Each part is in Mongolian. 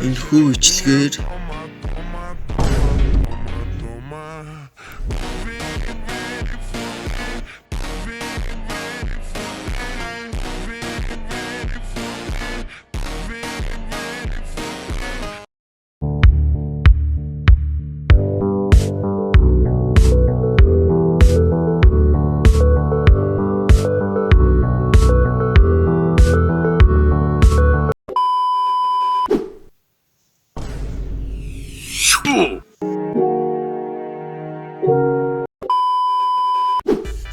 Энэ хүү ичлэгээр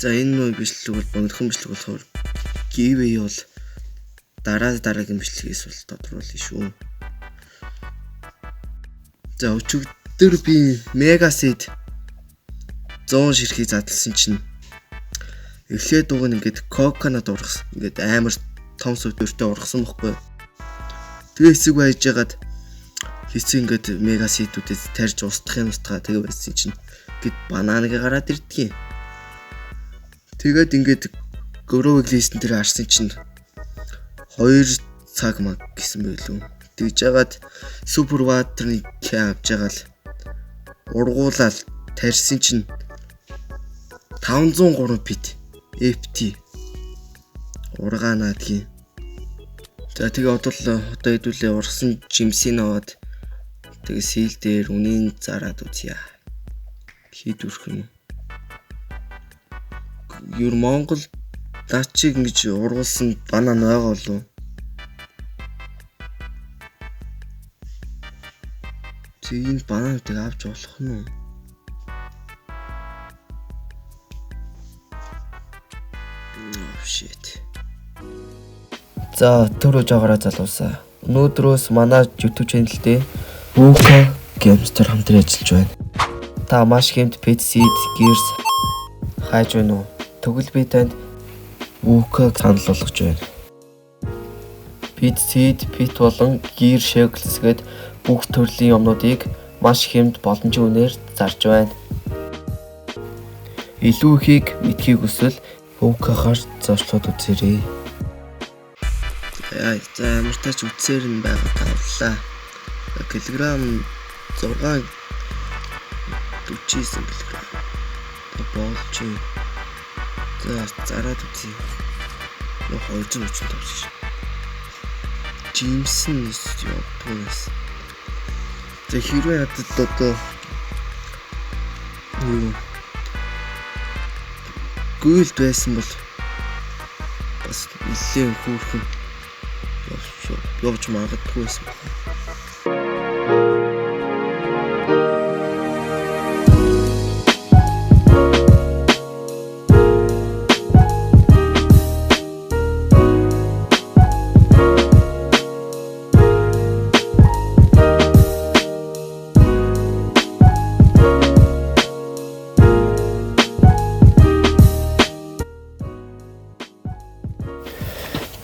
за энэ нөө бичлэг бол богинохон бичлэг болохоор giveaway бол дараагийн бичлэгээс бол тодруулъя шүү. За өчигдөр би Megaseed 100 ширхий задлсан чинь эхлээд дуг нь ингээд coconut ургасан. Ингээд амар том сүтөртэй ургасан бохгүй. Тэгээ хэсэг байж байгаад хэсэг ингээд Megaseed-үүдээс тарьж устгах тэгээ байсан чинь гэд бананыг гараад ирдгийг. Тэгээд ингээд Growing List дээр харсан чинь 2 цаг маг гэсэн байлгүй. Тэгж жагаад Super Water-ны авч байгаа л ургуулаад тарьсан чинь 503 бит FT ургаанаа тгий. За тэгээ одоо хэдүүлээ ургасан жимсийн аваад тэгээ сил дээр үнийн зараад үзье. Хэд үрх юм. Юр Монгол дачиг ингэж ургуулсан банан байгаа болов. Зин бананыг авч болох нь уу? Shit. За төрөө жаагараа залуусаа. Өнөөдрөөс манай YouTube channel дээр Wuka Games-тер хамтран ажиллаж байна. Та маш хэмт Petseed Gears хайж байна уу? Тэгвэл би танд Wuka санал болгож байна. Petseed, Pet болон Gear Shackles гээд бүх төрлийн юмнуудыг маш хэмт боломжийн үнээр зарж байна. Илүү ихийг мэдхийг хүсвэл Wuka-гаар зочлоод үзээрэй. За ямар ч тач үтсээр нь байгаа тавлаа. Килограмм 649 кг. Болж байна. За зараад үзье. 245 шиг. Жимсэн явуулгаас. За хэрвээ надад одоо гүйлд байсан бол бас нэлээд хөөрхөн явж магадгүй байсан байна.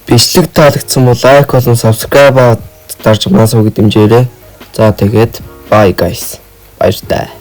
Бичлэг таалагдсан бол лайк болон subscribe дарж манаас үг дэмжээрэй. За тэгээд bye guys. Баярлалаа.